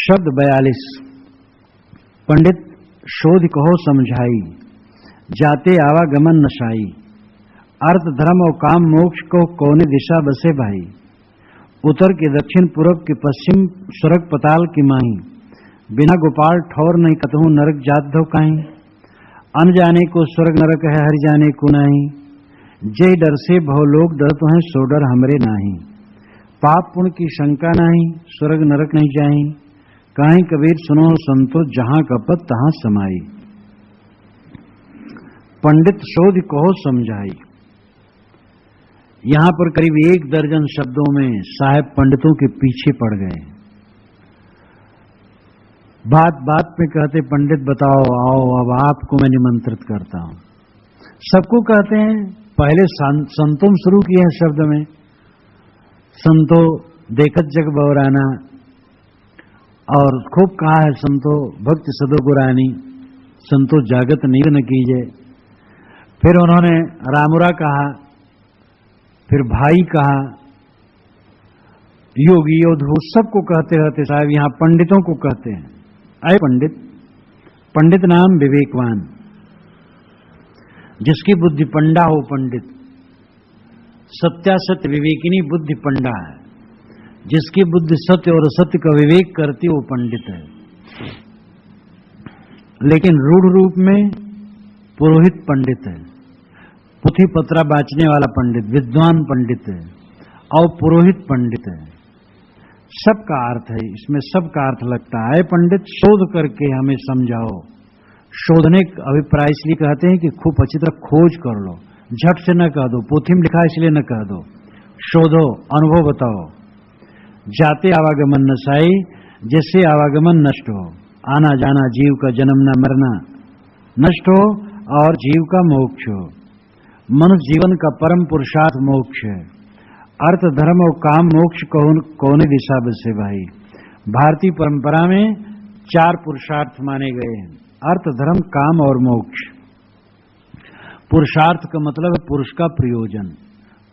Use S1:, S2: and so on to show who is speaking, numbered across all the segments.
S1: शब्द 42। पंडित शोध कहो समझाई, जाते आवागमन नशाई। अर्थ धर्म और काम मोक्ष को कौने दिशा बसे भाई। उत्तर के दक्षिण पूरब के पश्चिम स्वर्ग पताल की माही। बिना गोपाल ठौर नहीं कतहु नरक जात धो काहीं। अन जाने को स्वर्ग नरक है, हर जाने को नाही। जय डर से भवलोक डरत हैं, सो डर हमरे नाही। पाप पुण्य की शंका नहीं, स्वर्ग नरक नहीं जाही। काहीं कबीर सुनो संतो, जहां कपत तहां समाई। पंडित शोध कहो समझाई। यहां पर करीब 1 दर्जन शब्दों में साहब पंडितों के पीछे पड़ गए। बात बात में कहते पंडित बताओ आओ, अब आपको मैं निमंत्रित करता हूं। सबको कहते हैं, पहले संतों में शुरू किए हैं शब्द में। संतो देखत जग बवराना, और खूब कहा है संतो भक्त सदो गुरानी, संतो जागत नीर न कीजे। फिर उन्होंने रामुरा कहा, फिर भाई कहा, योगी योधु, सबको कहते रहते साहब यहां पंडितों को कहते हैं। आए पंडित, पंडित नाम विवेकवान, जिसकी बुद्धि पंडा हो पंडित। सत्यासत्य विवेकिनी बुद्धि पंडा है, जिसकी बुद्धि सत्य और असत्य का विवेक करती वो पंडित है। लेकिन रूढ़ रूप में पुरोहित पंडित है, पुथी पत्रा बांचने वाला पंडित, विद्वान पंडित है और पुरोहित पंडित है। सबका अर्थ है इसमें, सबका अर्थ लगता है। पंडित शोध करके हमें समझाओ। शोधने का अभिप्राय इसलिए कहते हैं कि खूब अच्छी तरह खोज कर लो, झट से न कह दो, पोथी में लिखा इसलिए न कह दो। शोधो, अनुभव बताओ। जाते आवागमन नशाई, जिससे आवागमन नष्ट हो, आना जाना जीव का जन्मना मरना नष्ट हो और जीव का मोक्ष हो। मनुष्य जीवन का परम पुरुषार्थ मोक्ष है। अर्थ धर्म और काम मोक्ष कौन दिशा बसे भाई। भारतीय परंपरा में 4 पुरुषार्थ माने गए हैं, अर्थ धर्म काम और मोक्ष। पुरुषार्थ का मतलब है पुरुष का प्रयोजन।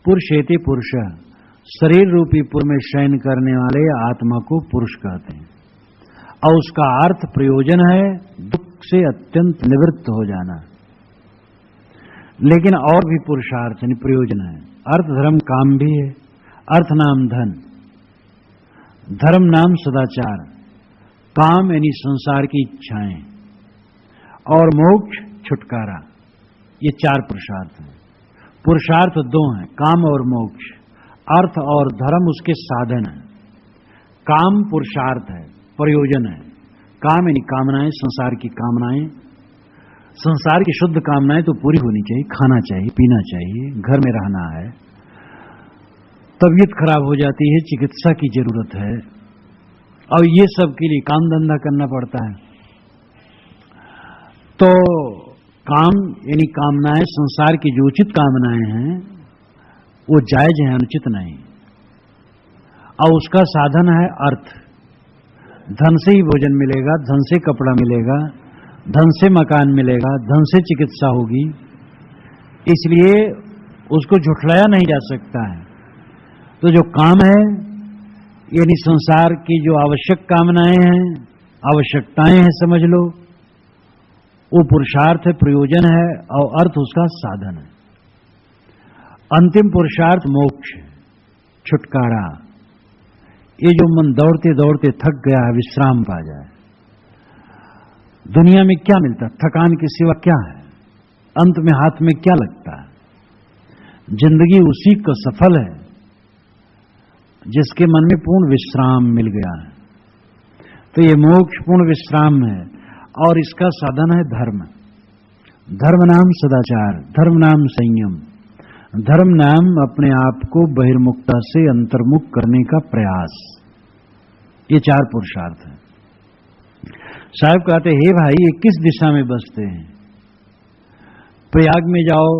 S1: पुरुषेति पुरुष, शरीर रूपी पुर में शयन करने वाले आत्मा को पुरुष कहते हैं। और उसका अर्थ प्रयोजन है दुख से अत्यंत निवृत्त हो जाना। लेकिन और भी पुरुषार्थ यानी प्रयोजन है। अर्थ धर्म काम भी है। अर्थ नाम धन, धर्म नाम सदाचार, काम यानी संसार की इच्छाएं, और मोक्ष छुटकारा। ये 4 पुरुषार्थ हैं। पुरुषार्थ 2 हैं, काम और मोक्ष। अर्थ और धर्म उसके साधन है। काम पुरुषार्थ है, प्रयोजन है। काम यानी कामनाएं, संसार की कामनाएं। संसार की शुद्ध कामनाएं तो पूरी होनी चाहिए, खाना चाहिए, पीना चाहिए, घर में रहना है। तबीयत खराब हो जाती है, चिकित्सा की जरूरत है, और ये सब के लिए काम धंधा करना पड़ता है। तो काम यानी कामनाएं, संसार की जो उचित कामनाएं हैं वो जायज है, अनुचित नहीं। और उसका साधन है अर्थ। धन से ही भोजन मिलेगा, धन से कपड़ा मिलेगा, धन से मकान मिलेगा, धन से चिकित्सा होगी। इसलिए उसको झुठलाया नहीं जा सकता है। तो जो काम है यानी संसार की जो आवश्यक कामनाएं हैं, आवश्यकताएं हैं समझ लो, वो पुरुषार्थ है, प्रयोजन है, और अर्थ उसका साधन है। अंतिम पुरुषार्थ मोक्ष, छुटकारा। ये जो मन दौड़ते दौड़ते थक गया है, विश्राम पा जाए। दुनिया में क्या मिलता, थकान के सिवा क्या है, अंत में हाथ में क्या लगता है। जिंदगी उसी का सफल है जिसके मन में पूर्ण विश्राम मिल गया है। तो ये मोक्ष पूर्ण विश्राम है, और इसका साधन है धर्म। धर्म नाम सदाचार, धर्म नाम संयम, धर्म नाम अपने आप को बहिर्मुखता से अंतर्मुख करने का प्रयास। ये 4 पुरुषार्थ हैं। साहब कहते हे भाई, ये किस दिशा में बसते हैं। प्रयाग में जाओ,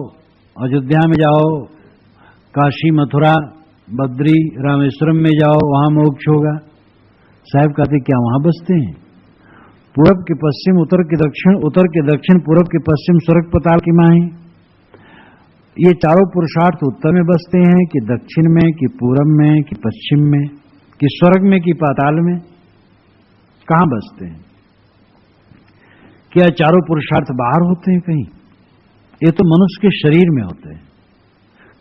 S1: अयोध्या में जाओ, काशी मथुरा बद्री रामेश्वरम में जाओ, वहां मोक्ष होगा। साहब कहते क्या वहां बसते हैं। पूरब के पश्चिम, उत्तर के दक्षिण, उत्तर के दक्षिण, पूरब के पश्चिम स्वर्ग पताल की माही। ये 4 पुरुषार्थ उत्तर में बसते हैं कि दक्षिण में, कि पूरब में, कि पश्चिम में, कि स्वर्ग में, कि पाताल में। कहां बसते हैं? क्या चारों पुरुषार्थ बाहर होते हैं कहीं? ये तो मनुष्य के शरीर में होते हैं।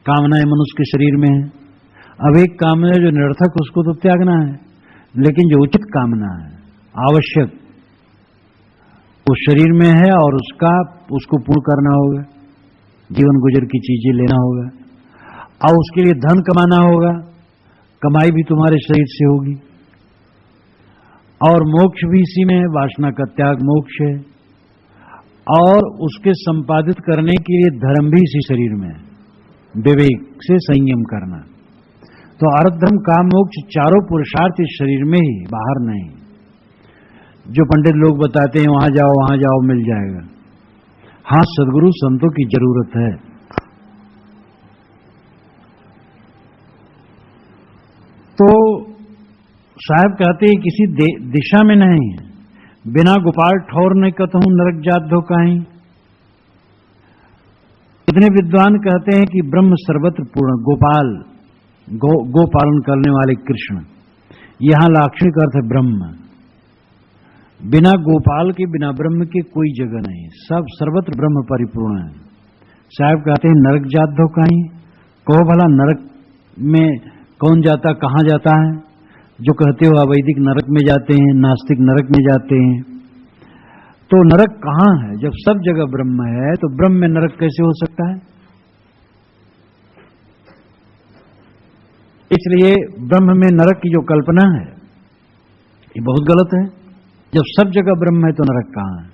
S1: कामनाएं मनुष्य के शरीर में है। अब एक कामना जो निरर्थक, उसको तो त्यागना है, लेकिन जो उचित कामना है, आवश्यक, वो शरीर में है और उसको पूर्ण करना होगा। जीवन गुजर की चीजें लेना होगा और उसके लिए धन कमाना होगा। कमाई भी तुम्हारे शरीर से होगी और मोक्ष भी इसी में है। वासना का त्याग मोक्ष है और उसके संपादित करने के लिए धर्म भी इसी शरीर में है, विवेक से संयम करना। तो अर्धधर्म काम मोक्ष चारों पुरुषार्थ इस शरीर में ही, बाहर नहीं। जो पंडित लोग बताते हैं वहां जाओ मिल जाएगा, हां, सदगुरु संतों की जरूरत है। तो साहब कहते हैं किसी दिशा में नहीं है, बिना गोपाल ठौर नहीं कहूं नरक जात धो काहीं। इतने विद्वान कहते हैं कि ब्रह्म सर्वत्र पूर्ण, गोपाल, गो पालन करने वाले कृष्ण, यहां लाक्षणिक अर्थ है ब्रह्म। बिना गोपाल के, बिना ब्रह्म के कोई जगह नहीं, सब सर्वत्र ब्रह्म परिपूर्ण है। साहब कहते हैं नरक जात धो काहीं, कहो भला नरक में कौन जाता, कहां जाता है? जो कहते हो अवैदिक नरक में जाते हैं, नास्तिक नरक में जाते हैं। तो नरक कहां है? जब सब जगह ब्रह्म है तो ब्रह्म में नरक कैसे हो सकता है? इसलिए ब्रह्म में नरक की जो कल्पना है ये बहुत गलत है। जब सब जगह ब्रह्म है तो नरक कहां है?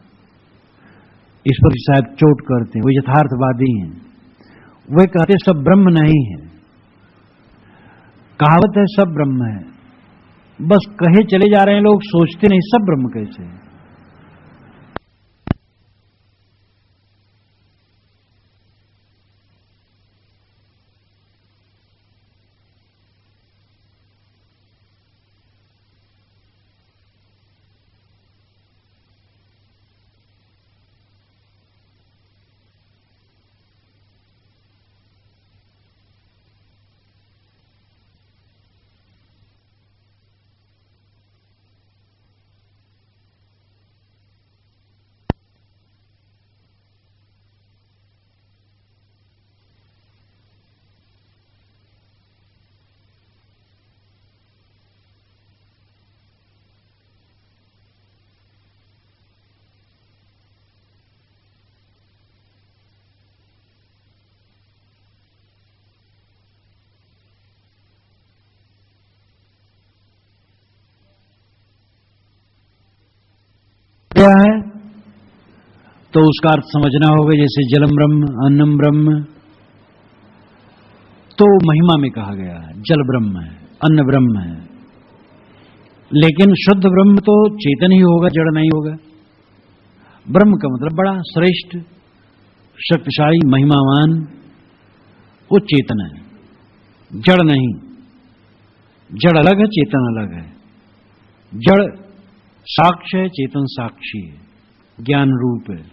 S1: इस पर शायद चोट करते हैं, वो यथार्थवादी हैं। वे कहते सब ब्रह्म नहीं है। कहावत है सब ब्रह्म है, बस कहे चले जा रहे हैं लोग, सोचते नहीं सब ब्रह्म कैसे है। क्या है तो उसका अर्थ समझना होगा। जैसे जलम ब्रह्म, अन्नम ब्रह्म, तो महिमा में कहा गया है जल ब्रह्म है, अन्न ब्रह्म है। लेकिन शुद्ध ब्रह्म तो चेतन ही होगा, जड़ नहीं होगा। ब्रह्म का मतलब बड़ा, श्रेष्ठ, शक्तिशाली, महिमावान, वो चेतन है, जड़ नहीं। जड़ अलग है, चेतन अलग है। जड़ साक्ष्य है, चेतन साक्षी है, ज्ञान रूप है।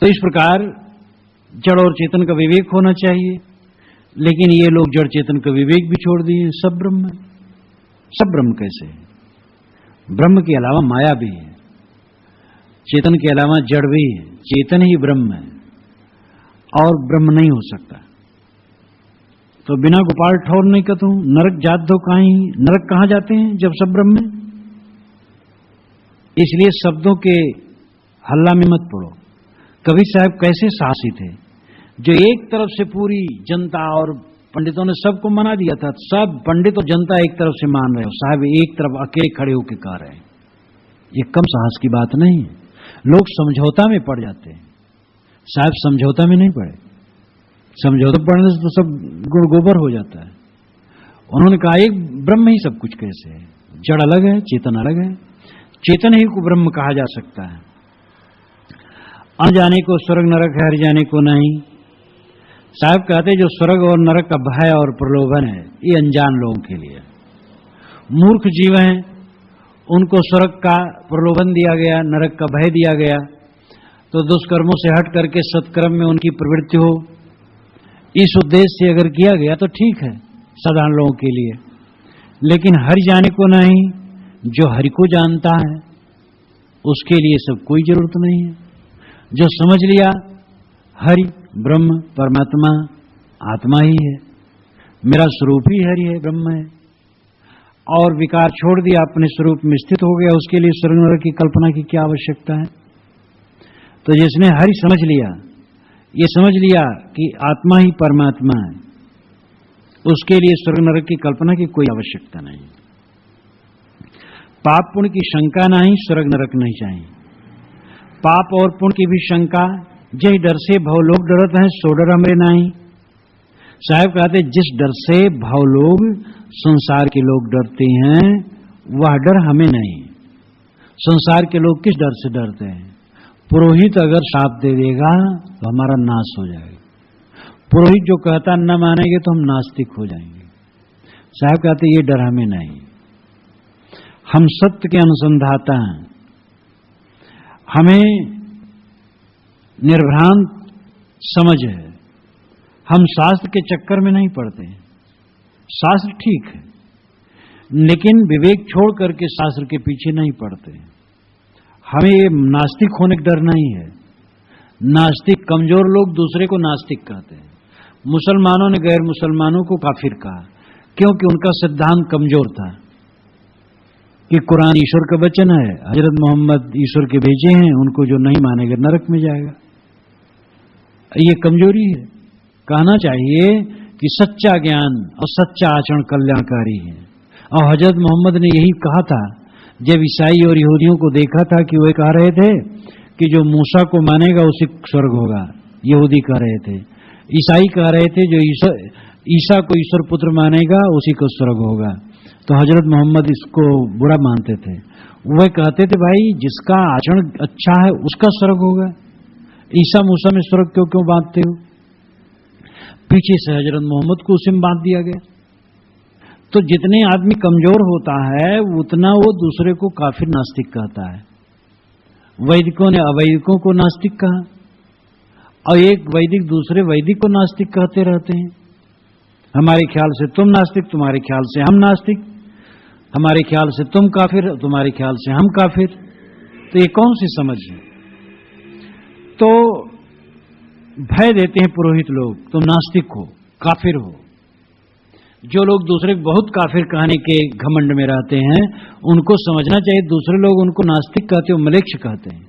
S1: तो इस प्रकार जड़ और चेतन का विवेक होना चाहिए। लेकिन ये लोग जड़ चेतन का विवेक भी छोड़ दिए, सब ब्रह्म है। सब ब्रह्म कैसे है? ब्रह्म के अलावा माया भी है, चेतन के अलावा जड़ भी है, चेतन ही ब्रह्म है और ब्रह्म नहीं हो सकता। तो बिना गोपाल ठौर नहीं कहूं नरक जात दो काहीं, नरक कहां जाते हैं जब सब ब्रह्म है? इसलिए शब्दों के हल्ला में मत पड़ो। कबीर साहब कैसे साहसी थे, जो एक तरफ से पूरी जनता और पंडितों ने सबको मना दिया था, सब पंडित और जनता एक तरफ से मान रहे हो, साहब एक तरफ अकेले खड़े होकर कह रहे हैं। ये कम साहस की बात नहीं है। लोग समझौता में पड़ जाते हैं, साहब समझौता में नहीं पड़े। समझौता पड़ने से तो सब गुड़ गोबर हो जाता है। उन्होंने कहा एक ब्रह्म ही सब कुछ कैसे है? जड़ अलग है, चेतन अलग है। चेतन ही को ब्रह्म कहा जा सकता है। अनजाने को स्वर्ग नरक है, हर जाने को नहीं। साहब कहते जो स्वर्ग और नरक का भय और प्रलोभन है, ये अनजान लोगों के लिए। मूर्ख जीव हैं, उनको स्वर्ग का प्रलोभन दिया गया, नरक का भय दिया गया, तो दुष्कर्मों से हट करके सत्कर्म में उनकी प्रवृत्ति हो, इस उद्देश्य से अगर किया गया तो ठीक है साधारण लोगों के लिए। लेकिन हर जाने को नहीं, जो हरि को जानता है उसके लिए सब कोई जरूरत नहीं है। जो समझ लिया हरि ब्रह्म परमात्मा आत्मा ही है, मेरा स्वरूप ही हरि है, ब्रह्म है, और विकार छोड़ दिया, अपने स्वरूप में स्थित हो गया, उसके लिए स्वर्ग नरक की कल्पना की क्या आवश्यकता है। तो जिसने हरि समझ लिया, ये समझ लिया कि आत्मा ही परमात्मा है, उसके लिए स्वर्ग नरक की कल्पना की कोई आवश्यकता नहीं। पाप पुण्य की शंका नहीं, स्वर्ग नरक नहीं चाहिए। पाप और पुण्य की भी शंका, जय डर से भवलोक डरत हैं, सो डर हमरे नहीं। साहब कहते जिस डर से भवलोक संसार के लोग डरते हैं वह डर हमें नहीं। संसार के लोग किस डर से डरते हैं? पुरोहित अगर शाप दे देगा तो हमारा नाश हो जाएगा। पुरोहित जो कहता न मानेंगे तो हम नास्तिक हो जाएंगे। साहब कहते ये डर हमें नहीं, हम सत्य के अनुसंधाता हैं, हमें निर्भ्रांत समझ है, हम शास्त्र के चक्कर में नहीं पड़ते। शास्त्र ठीक है, लेकिन विवेक छोड़ करके शास्त्र के पीछे नहीं पड़ते। हमें ये नास्तिक होने का डर नहीं है। नास्तिक कमजोर लोग दूसरे को नास्तिक कहते हैं। मुसलमानों ने गैर मुसलमानों को काफिर कहा, क्योंकि उनका सिद्धांत कमजोर था कि कुरान ईश्वर का वचन है, हजरत मोहम्मद ईश्वर के भेजे हैं, उनको जो नहीं मानेगा नरक में जाएगा। ये कमजोरी है। कहना चाहिए कि सच्चा ज्ञान और सच्चा आचरण कल्याणकारी है। और हजरत मोहम्मद ने यही कहा था जब ईसाई और यहूदियों को देखा था कि वे कह रहे थे कि जो मूसा को मानेगा उसे स्वर्ग होगा। यहूदी कह रहे थे, ईसाई कह रहे थे जो ईसा को ईश्वर पुत्र मानेगा उसी को स्वर्ग होगा। तो हजरत मोहम्मद इसको बुरा मानते थे। वे कहते थे भाई जिसका आचरण अच्छा है उसका स्वर्ग होगा, ईसा मूसा में स्वर्ग क्यों बांटते हो? पीछे से हजरत मोहम्मद को उसी में बांध दिया गया। तो जितने आदमी कमजोर होता है उतना वो दूसरे को काफिर नास्तिक कहता है। वैदिकों ने अवैदिकों को नास्तिक कहा और एक वैदिक दूसरे वैदिक को नास्तिक कहते रहते हैं। हमारे ख्याल से तुम नास्तिक, तुम्हारे ख्याल से हम नास्तिक, हमारे ख्याल से तुम काफिर, तुम्हारे ख्याल से हम काफिर। तो ये कौन सी समझ है? तो भय देते हैं पुरोहित लोग, तुम नास्तिक हो, काफिर हो। जो लोग दूसरे को बहुत काफिर कहने के घमंड में रहते हैं उनको समझना चाहिए दूसरे लोग उनको नास्तिक कहते हो, मलेच्छ कहते हैं।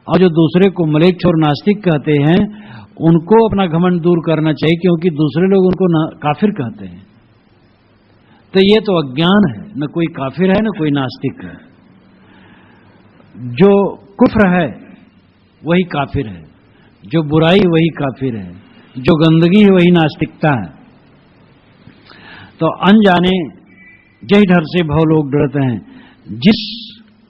S1: और जो दूसरे को मलेच्छ और नास्तिक कहते हैं उनको अपना घमंड दूर करना चाहिए, क्योंकि दूसरे लोग उनको काफिर कहते हैं। तो ये तो अज्ञान है, न कोई काफिर है न कोई नास्तिक है। जो कुफ्र है वही काफिर है, जो बुराई वही काफिर है, जो गंदगी है वही नास्तिकता है। तो अनजाने जय डर से भवलोक डरते हैं। जिस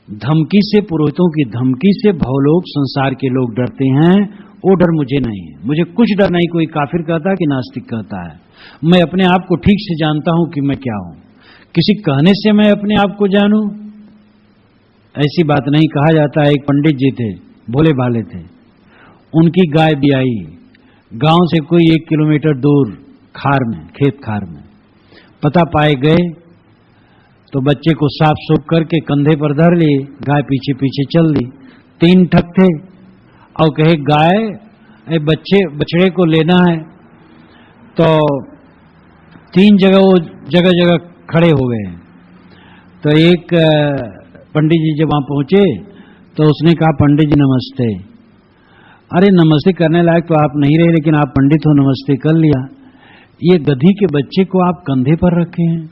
S1: धमकी से, पुरोहितों की धमकी से भवलोक संसार के लोग डरते हैं वो डर मुझे नहीं है। मुझे कुछ डर नहीं, कोई काफिर कहता है कि नास्तिक कहता है। मैं अपने आप को ठीक से जानता हूं कि मैं क्या हूं। किसी कहने से मैं अपने आप को जानूं, ऐसी बात नहीं। कहा जाता है एक पंडित जी थे, भोले भाले थे, उनकी गाय ब्याई गांव से कोई 1 किलोमीटर दूर खार में, खेत खार में पता पाए गए तो बच्चे को साफ सूफ करके कंधे पर धर लिए, गाय पीछे पीछे चल दी। 3 ठग थे और कहे गाय बछड़े को लेना है। तो 3 जगह वो जगह जगह खड़े हो गए। तो एक पंडित जी जब वहां पहुंचे तो उसने कहा पंडित जी नमस्ते। अरे नमस्ते करने लायक तो आप नहीं रहे, लेकिन आप पंडित हो, नमस्ते कर लिया। ये गधी के बच्चे को आप कंधे पर रखे हैं?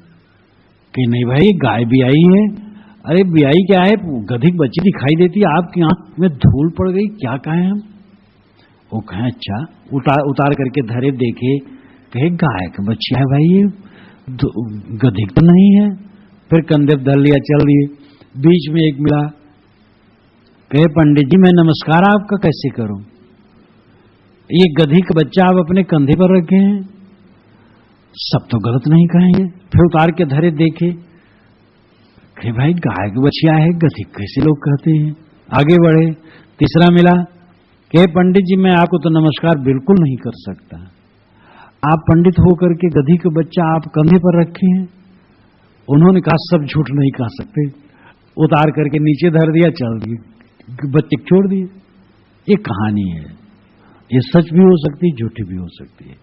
S1: कि नहीं भाई गाय ब्याई है। अरे ब्याई क्या है, गधी की बच्ची दिखाई देती है, आपकी आंख में धूल पड़ गई, क्या कहें हम? वो कहें अच्छा। उतार करके धरे देखे, कहे गाय की बच्ची है भाई, ये गधी तो नहीं है। फिर कंधे पर धर लिया, चल दिए। बीच में एक मिला, कहे पंडित जी मैं नमस्कार आपका कैसे करूं? ये गधी का बच्चा आप अपने कंधे पर रखे हैं, सब तो गलत नहीं कहेंगे। फिर उतार के धरे देखे, कहे भाई गाय की बच्चिया है, गधी कैसे लोग कहते हैं। आगे बढ़े, तीसरा मिला, कहे पंडित जी मैं आपको तो नमस्कार बिल्कुल नहीं कर सकता, आप पंडित होकर के गधी का बच्चा आप कंधे पर रखे हैं। उन्होंने कहा सब झूठ नहीं कह सकते, उतार करके नीचे धर दिया, चल दिए, बच्चे छोड़ दिए। ये कहानी है, ये सच भी हो सकती है, झूठी भी हो सकती है,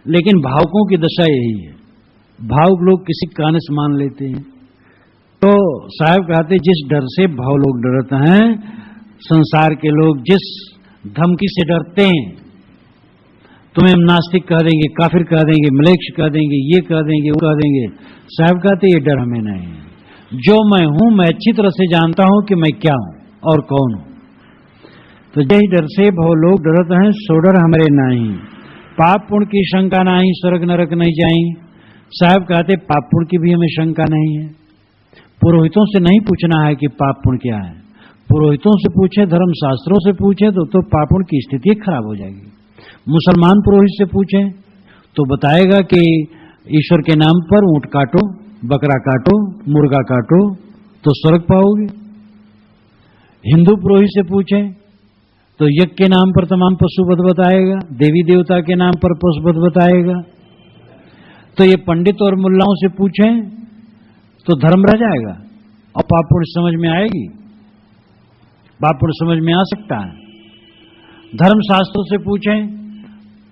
S1: लेकिन भावुकों की दशा यही है। भावुक लोग किसी कारण से मान लेते हैं। तो साहब कहते जिस डर से भाव लोग डरते हैं, संसार के लोग जिस धमकी से डरते हैं, तुम्हें नास्तिक कह देंगे, काफिर कह देंगे, मलेच्छ कह देंगे, ये कह देंगे, वो कह देंगे, साहब कहते ये डर हमें नहीं है। जो मैं हूं, मैं अच्छी तरह से जानता हूं कि मैं क्या हूं और कौन हूं। तो यही डर से भाव लोग डरते हैं, सो डर हमारे नहीं। पाप पुण्य की शंका नहीं, स्वर्ग नरक नहीं जाई। साहब कहते पाप पुण्य की भी हमें शंका नहीं है। पुरोहितों से नहीं पूछना है कि पाप पुण्य क्या है। पुरोहितों से पूछे, धर्म शास्त्रों से पूछे तो पाप पुण्य की स्थिति खराब हो जाएगी। मुसलमान पुरोहित से पूछे तो बताएगा कि ईश्वर के नाम पर ऊंट काटो, बकरा काटो, मुर्गा काटो तो स्वर्ग पाओगे। हिंदू पुरोहित से पूछे तो यज्ञ के नाम पर तमाम पशु वध बताएगा, देवी देवता के नाम पर पशु वध बताएगा। तो ये पंडित और मुल्लाओं से पूछें तो धर्म रह जाएगा और पाप पुण्य समझ में आएगी, पाप पुण्य समझ में आ सकता है। धर्म शास्त्रों से पूछें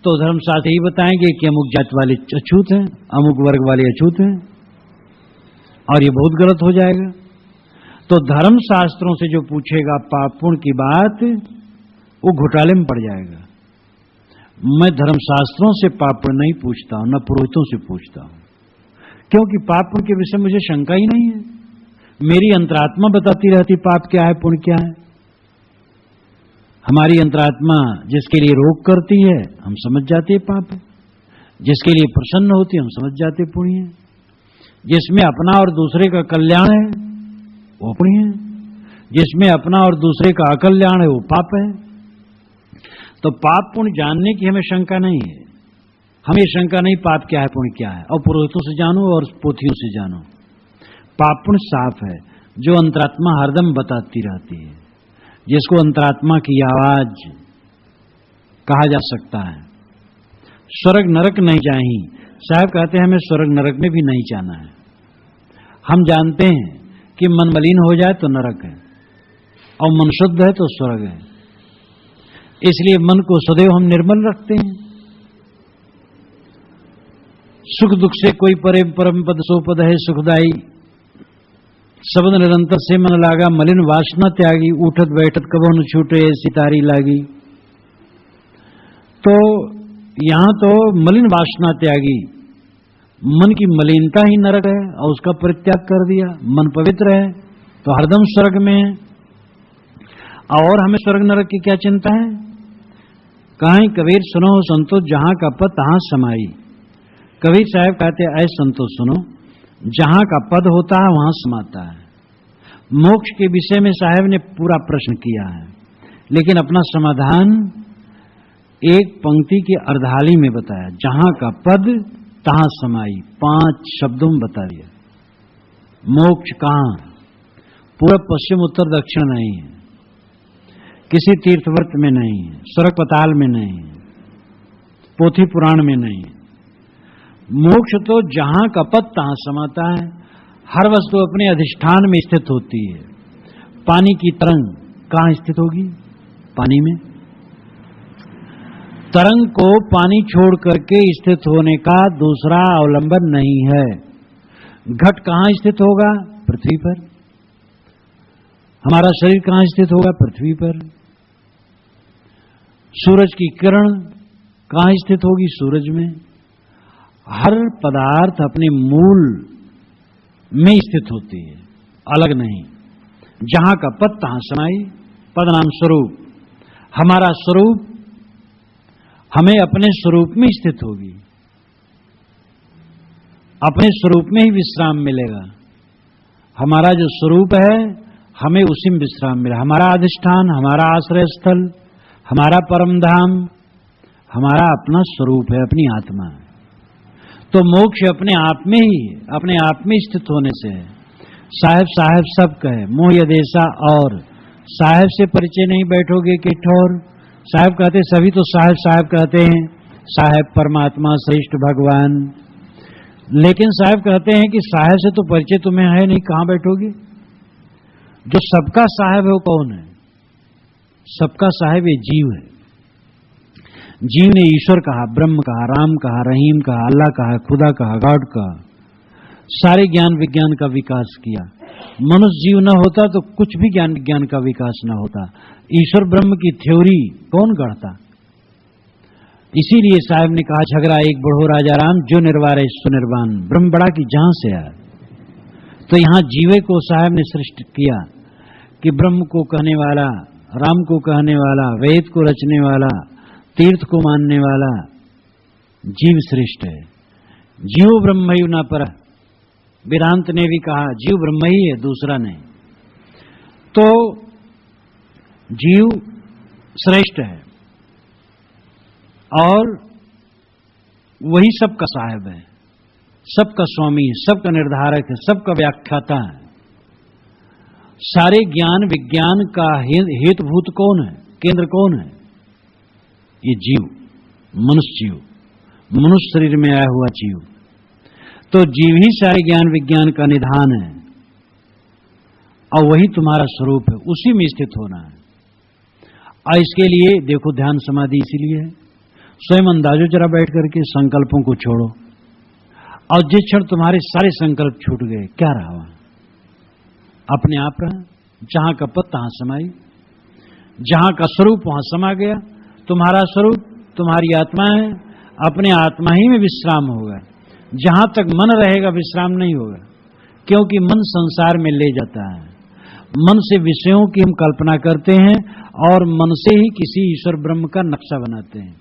S1: तो धर्म शास्त्र ही बताएंगे कि अमुक जात वाले अछूत हैं, अमुक वर्ग वाले अछूत हैं, और ये बहुत गलत हो जाएगा। तो धर्म शास्त्रों से जो पूछेगा पाप पुण्य की बात, वो घोटाले में पड़ जाएगा। मैं धर्मशास्त्रों से पाप पुण्य नहीं पूछता हूं, न पुरोहितों से पूछता हूं, क्योंकि पाप पुण्य के विषय में मुझे शंका ही नहीं है। मेरी अंतरात्मा बताती रहती पाप क्या है, पुण्य क्या है। हमारी अंतरात्मा जिसके लिए रोग करती है, हम समझ जाते हैं पाप है। जिसके लिए प्रसन्न होती है, हम समझ जाते पुण्य है। जिसमें अपना और दूसरे का कल्याण है, वो पुण्य है। जिसमें अपना और दूसरे का अकल्याण है, वो पाप है। तो पाप पुण्य जानने की हमें शंका नहीं है। हमें शंका नहीं पाप क्या है, पुण्य क्या है। और पुरोहितों से जानो और पोथियों से जानो, पाप पुण्य साफ है, जो अंतरात्मा हरदम बताती रहती है, जिसको अंतरात्मा की आवाज कहा जा सकता है। स्वर्ग नरक नहीं चाहिए। साहब कहते हैं हमें स्वर्ग नरक में भी नहीं जाना है। हम जानते हैं कि मन मलिन हो जाए तो नरक है और मन शुद्ध है तो स्वर्ग है। इसलिए मन को सदैव हम निर्मल रखते हैं। सुख दुख से कोई परे, परम पद सो पद है सुखदाई। शब्द निरंतर से मन लागा, मलिन वासना त्यागी। उठत बैठत कबो न छूटे, ऐसी तारी लागी। तो यहां तो मलिन वासना त्यागी, मन की मलिनता ही नरक है और उसका परित्याग कर दिया। मन पवित्र है तो हरदम स्वर्ग में है। और हमें स्वर्ग नरक की क्या चिंता है। कहीं कबीर सुनो संतो, जहां का पद तहां समाई। कबीर साहब कहते ऐ संतो सुनो, जहां का पद होता है वहां समाता है। मोक्ष के विषय में साहब ने पूरा प्रश्न किया है, लेकिन अपना समाधान एक पंक्ति की अर्धाली में बताया। जहां का पद तहां समाई, 5 शब्दों में बता दिया। मोक्ष कहां, पूर्व पश्चिम उत्तर दक्षिण नहीं है, किसी तीर्थव्रत में नहीं है, स्वर्ग पताल में नहीं है, पोथी पुराण में नहीं है। मोक्ष तो जहां का पद तहां समाता है। हर वस्तु अपने अधिष्ठान में स्थित होती है। पानी की तरंग कहां स्थित होगी, पानी में। तरंग को पानी छोड़ करके स्थित होने का दूसरा अवलंबन नहीं है। घट कहां स्थित होगा, पृथ्वी पर। हमारा शरीर कहां स्थित होगा, पृथ्वी पर। सूरज की किरण कहां स्थित होगी, सूरज में। हर पदार्थ अपने मूल में स्थित होती है, अलग नहीं। जहां का पद तहां समाई, पद नाम स्वरूप। हमारा स्वरूप हमें अपने स्वरूप में स्थित होगी, अपने स्वरूप में ही विश्राम मिलेगा। हमारा जो स्वरूप है हमें उसी में विश्राम मिलेगा। हमारा अधिष्ठान, हमारा आश्रय स्थल, हमारा परम धाम, हमारा अपना स्वरूप है, अपनी आत्मा है। तो मोक्ष अपने आप में ही, अपने आप में स्थित होने से है। साहेब साहेब सब कहे मोह यदेशा, और साहेब से परिचय नहीं बैठोगे कि ठोर। साहेब कहते सभी तो साहेब साहेब कहते हैं, साहेब परमात्मा श्रेष्ठ भगवान। लेकिन साहेब कहते हैं कि साहेब से तो परिचय तुम्हें है नहीं, कहां बैठोगे। जो सबका साहेब है वो कौन है? सबका साहेब ये जीव है। जीव ने ईश्वर कहा, ब्रह्म कहा, राम कहा, रहीम कहा, अल्लाह कहा, खुदा कहा, गॉड कहा, सारे ज्ञान विज्ञान का विकास किया। मनुष्य जीव न होता तो कुछ भी ज्ञान विज्ञान का विकास न होता। ईश्वर ब्रह्म की थ्योरी कौन गढ़ता? इसीलिए साहब ने कहा, झगड़ा एक बढ़ो राजा राम, जो निर्वार है सुनिर्वाण। ब्रह्म बड़ा की जहां से आया। तो यहां जीवे को साहब ने सृष्टि किया कि ब्रह्म को कहने वाला, राम को कहने वाला, वेद को रचने वाला, तीर्थ को मानने वाला जीव श्रेष्ठ है। जीव ब्रह्म न पर। वेदांत ने भी कहा जीव ब्रह्म ही है, दूसरा नहीं। तो जीव श्रेष्ठ है और वही सबका साहेब है, सबका स्वामी है, सबका निर्धारक है, सबका व्याख्याता है। सारे ज्ञान विज्ञान का हेतुभूत कौन है? केंद्र कौन है? ये जीव, मनुष्य जीव, मनुष्य शरीर में आया हुआ जीव। तो जीव ही सारे ज्ञान विज्ञान का निधान है और वही तुम्हारा स्वरूप है, उसी में स्थित होना है। और इसके लिए देखो ध्यान समाधि इसीलिए है। स्वयं अंदाजो जरा बैठ करके संकल्पों को छोड़ो और जिस क्षण तुम्हारे सारे संकल्प छूट गए, क्या रहा वहां? अपने आप रहा। जहां का पद तहां समाई, जहां का स्वरूप वहां समा गया। तुम्हारा स्वरूप तुम्हारी आत्मा है, अपने आत्मा ही में विश्राम होगा। जहां तक मन रहेगा विश्राम नहीं होगा, क्योंकि मन संसार में ले जाता है। मन से विषयों की हम कल्पना करते हैं और मन से ही किसी ईश्वर ब्रह्म का नक्शा बनाते हैं।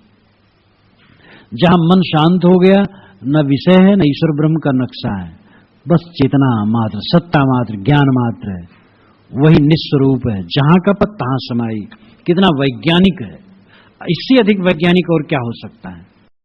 S1: जहां मन शांत हो गया, न विषय है न ईश्वर ब्रह्म का नक्शा है, बस चेतना मात्र, सत्ता मात्र, ज्ञान मात्र है। वही निस्वरूप है। जहां का पद तहां समाई। कितना वैज्ञानिक है, इससे अधिक वैज्ञानिक और क्या हो सकता है?